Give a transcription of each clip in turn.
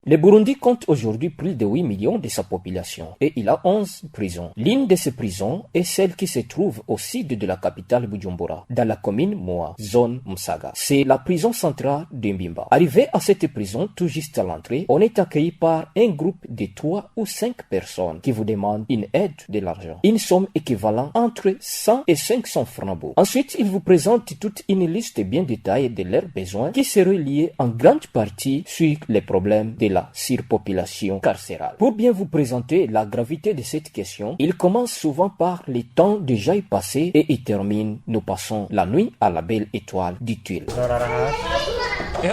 Le Burundi compte aujourd'hui plus de 8 millions de sa population et il a 11 prisons. L'une de ces prisons est celle qui se trouve au sud de la capitale Bujumbura, dans la commune Moa, zone Msaga. C'est la prison centrale de Mbimba. Arrivé à cette prison, tout juste à l'entrée, on est accueilli par un groupe de 3 ou 5 personnes qui vous demandent une aide de l'argent. Une somme équivalente entre 100 et 500 francs. Ensuite, ils vous présentent toute une liste bien détaillée de leurs besoins qui seraient liés en grande partie sur les problèmes de la surpopulation carcérale. Pour bien vous présenter la gravité de cette question, il commence souvent par les temps déjà passés et il termine: nous passons la nuit à la belle étoile du tuile.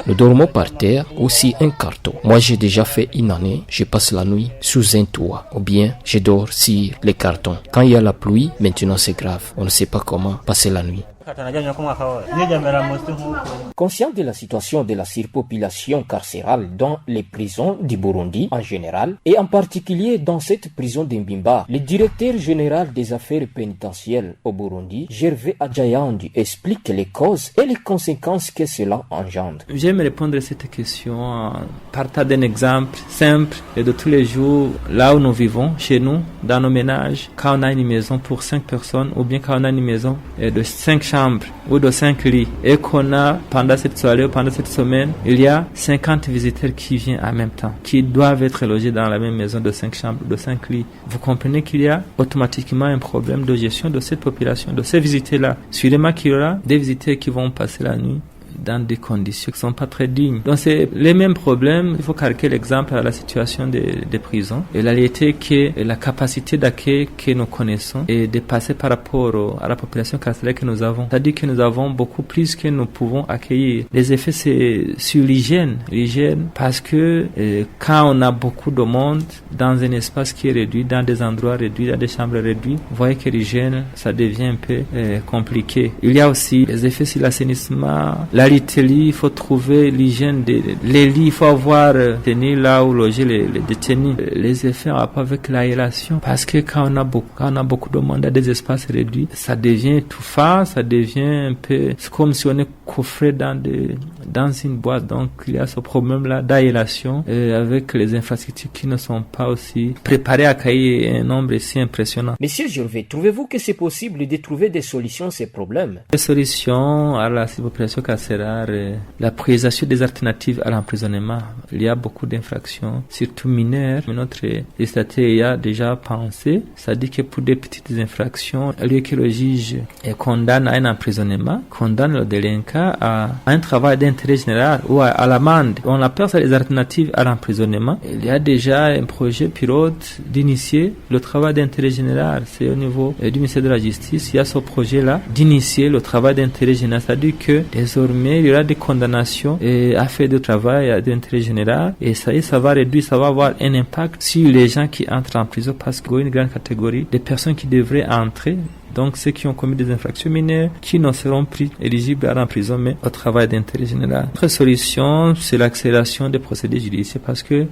Nous dormons par terre ou sur un carton. Moi, j'ai déjà fait une année, je passe la nuit sous un toit ou bien je dors sur les cartons. Quand il y a la pluie, maintenant c'est grave. On ne sait pas comment passer la nuit. Conscient de la situation de la surpopulation carcérale dans les prisons du Burundi en général et en particulier dans cette prison d'Mbimba, le directeur général des affaires pénitentiaires au Burundi, Gervais Adjayandi, explique les causes et les conséquences que cela engendre. J'aime répondre à cette question en partant d'un exemple simple et de tous les jours, là où nous vivons, chez nous, dans nos ménages, quand on a une maison pour 5 personnes ou bien quand on a une maison de 5 chambres ou de 5 lits et qu'on a pendant cette soirée ou pendant cette semaine, il y a 50 visiteurs qui viennent en même temps, qui doivent être logés dans la même maison de 5 chambres, de 5 lits. Vous comprenez qu'il y a automatiquement un problème de gestion de cette population, de ces visiteurs-là. Sûrement qu'il y aura des visiteurs qui vont passer la nuit dans des conditions qui ne sont pas très dignes. Donc c'est les mêmes problèmes. Il faut calquer l'exemple à la situation des prisons. Et la réalité que la capacité d'accueil que nous connaissons est dépassée par rapport à la population carcéraire que nous avons. C'est-à-dire que nous avons beaucoup plus que nous pouvons accueillir. Les effets, c'est sur l'hygiène. L'hygiène, parce que quand on a beaucoup de monde dans un espace qui est réduit, dans des endroits réduits, dans des chambres réduites, vous voyez que l'hygiène, ça devient un peu compliqué. Il y a aussi les effets sur l'assainissement, la lits, il faut trouver l'hygiène des lits, il faut avoir tenir là où loger les détenus. Les effets en rapport avec l'aération, parce que quand on a beaucoup de monde à des espaces réduits, ça devient étouffant, ça devient un peu, c'est comme si on est coffré dans une boîte. Donc il y a ce problème-là d'aération avec les infrastructures qui ne sont pas aussi préparées à accueillir un nombre si impressionnant. Monsieur Gervais, trouvez-vous que c'est possible de trouver des solutions à ces problèmes? Des solutions à la surpopulation carcérale, la présentation des alternatives à l'emprisonnement. Il y a beaucoup d'infractions, surtout mineures. Notre législateur y a déjà pensé. Ça dit que pour des petites infractions, au lieu que le juge condamne à un emprisonnement, condamne le délinquant à un travail d'intérêt général ou à l'amende. On appelle ça les alternatives à l'emprisonnement. Il y a déjà un projet pilote d'initier le travail d'intérêt général. C'est au niveau du ministère de la Justice. Il y a ce projet-là d'initier le travail d'intérêt général. C'est-à-dire que désormais, il y aura des condamnations à faire de travail d'intérêt général et ça va réduire, ça va avoir un impact sur les gens qui entrent en prison parce qu'il y a une grande catégorie de personnes qui devraient entrer. Donc, ceux qui ont commis des infractions mineures, qui ne seront plus éligibles à l'emprisonnement au travail d'intérêt général. Autre solution, c'est l'accélération des procédures judiciaires parce que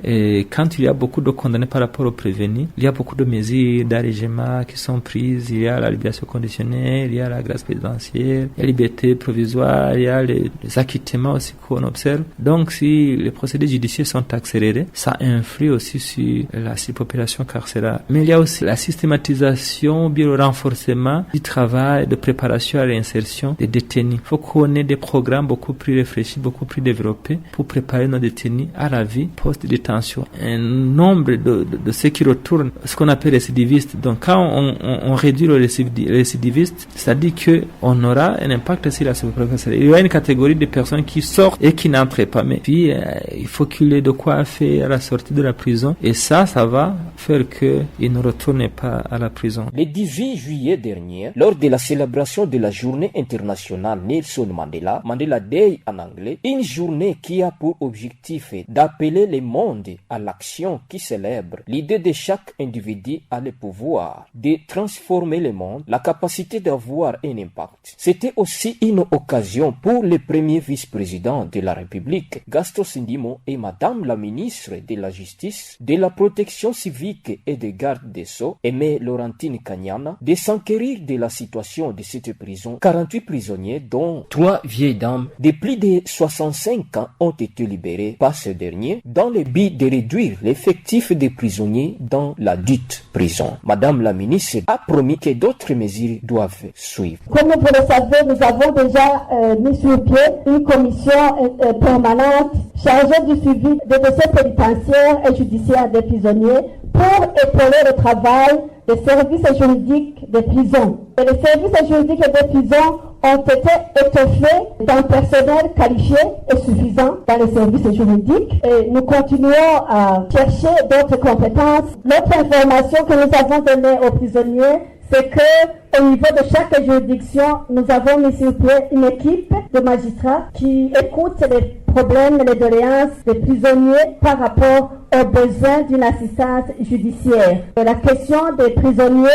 quand il y a beaucoup de condamnés par rapport aux prévenus, il y a beaucoup de mesures d'allègement qui sont prises. Il y a la libération conditionnelle, il y a la grâce présidentielle, il y a la liberté provisoire, il y a les acquittements aussi qu'on observe. Donc, si les procédures judiciaires sont accélérées, ça influe aussi sur la surpopulation carcérale. Mais il y a aussi la systématisation, bien le renforcement du travail de préparation à l'insertion des détenus. Il faut qu'on ait des programmes beaucoup plus réfléchis, beaucoup plus développés pour préparer nos détenus à la vie post-détention. Un nombre de ceux qui retournent, ce qu'on appelle récidivistes. Donc quand on réduit le récidiviste, c'est-à-dire qu'on aura un impact sur la surpopulation. Il y a une catégorie de personnes qui sortent et qui n'entrent pas. Mais puis il faut qu'il ait de quoi faire à la sortie de la prison. Et ça va faire qu'ils ne retournent pas à la prison. Le 18 juillet dernier, lors de la célébration de la journée internationale Nelson Mandela, Mandela Day en anglais, une journée qui a pour objectif d'appeler le monde à l'action qui célèbre l'idée de chaque individu à le pouvoir de transformer le monde, la capacité d'avoir un impact. C'était aussi une occasion pour le premier vice-président de la République, Gaston Sindimo, et Madame la ministre de la Justice, de la Protection civique et de garde des Sceaux, Aimée Laurentine Kanyana, de s'enquérir dire de la situation de cette prison, 48 prisonniers, dont 3 vieilles dames de plus de 65 ans, ont été libérés par ce dernier dans le but de réduire l'effectif des prisonniers dans la dite prison. Madame la ministre a promis que d'autres mesures doivent suivre. Comme vous le savez, nous avons déjà mis sur pied une commission permanente chargée du suivi des dossiers pénitentiaires et judiciaires des prisonniers pour épauler le travail des services juridiques des prisons. Et les services juridiques des prisons ont été étoffés d'un personnel qualifié et suffisant dans les services juridiques. Et nous continuons à chercher d'autres compétences. L'autre information que nous avons donnée aux prisonniers, c'est que au niveau de chaque juridiction, nous avons mis sur pied une équipe de magistrats qui écoute les problèmes et les doléances des prisonniers par rapport aux besoins d'une assistance judiciaire. Et la question des prisonniers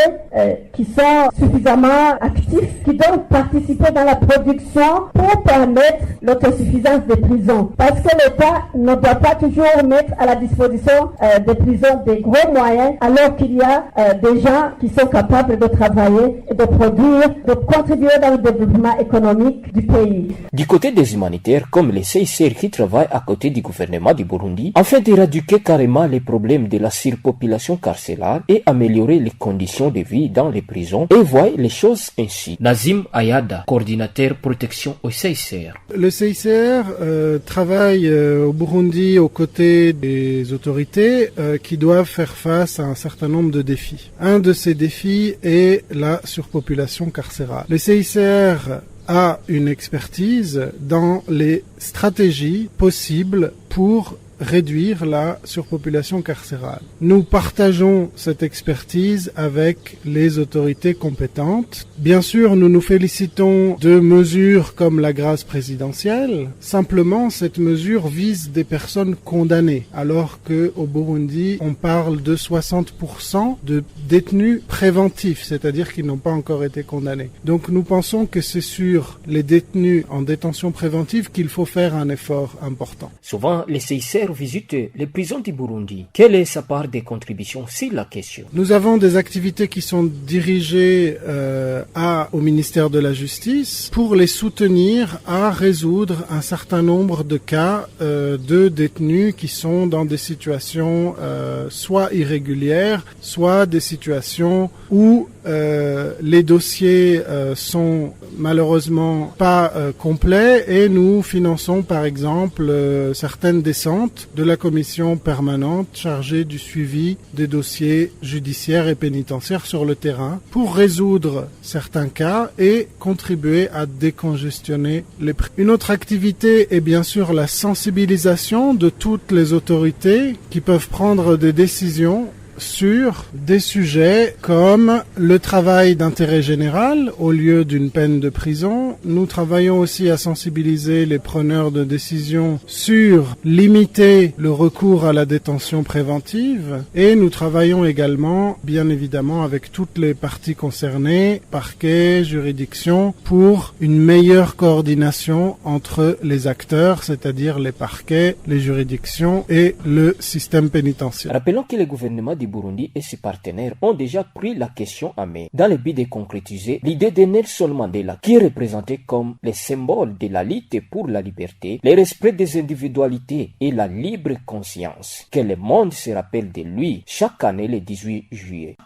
qui sont suffisamment actifs, qui doivent participer dans la production pour permettre l'autosuffisance des prisons. Parce que l'État ne doit pas toujours mettre à la disposition des prisons des gros moyens, alors qu'il y a des gens qui sont capables de travailler et de produire, de contribuer dans le développement économique du pays. Du côté des humanitaires, comme les CICR qui travaillent à côté du gouvernement du Burundi, afin d'éradiquer carrément les problèmes de la surpopulation carcérale et améliorer les conditions de vie dans les prisons, et voient les choses ainsi. Nazim Ayada, coordinateur protection au CICR. Le CICR travaille au Burundi aux côtés des autorités qui doivent faire face à un certain nombre de défis. Un de ces défis est la surpopulation carcérale. Le CICR a une expertise dans les stratégies possibles pour réduire la surpopulation carcérale. Nous partageons cette expertise avec les autorités compétentes. Bien sûr, nous nous félicitons de mesures comme la grâce présidentielle. Simplement, cette mesure vise des personnes condamnées, alors qu'au Burundi, on parle de 60% de détenus préventifs, c'est-à-dire qui n'ont pas encore été condamnés. Donc nous pensons que c'est sur les détenus en détention préventive qu'il faut faire un effort important. Souvent, les CICR visite les prisons du Burundi. Quelle est sa part des contributions sur la question? Nous avons des activités qui sont dirigées au ministère de la Justice pour les soutenir à résoudre un certain nombre de cas de détenus qui sont dans des situations soit irrégulières, soit des situations où les dossiers sont malheureusement pas complets et nous finançons par exemple certaines descentes de la commission permanente chargée du suivi des dossiers judiciaires et pénitentiaires sur le terrain pour résoudre certains cas et contribuer à décongestionner les prisons. Une autre activité est bien sûr la sensibilisation de toutes les autorités qui peuvent prendre des décisions sur des sujets comme le travail d'intérêt général au lieu d'une peine de prison. Nous travaillons aussi à sensibiliser les preneurs de décision sur limiter le recours à la détention préventive et nous travaillons également, bien évidemment, avec toutes les parties concernées, parquet, juridiction, pour une meilleure coordination entre les acteurs, c'est-à-dire les parquets, les juridictions et le système pénitentiaire. Rappelons que le gouvernement du Burundi et ses partenaires ont déjà pris la question en main dans le but de concrétiser l'idée de Nelson Mandela qui est représenté comme le symbole de la lutte pour la liberté, le respect des individualités et la libre conscience. Que le monde se rappelle de lui chaque année le 18 juillet.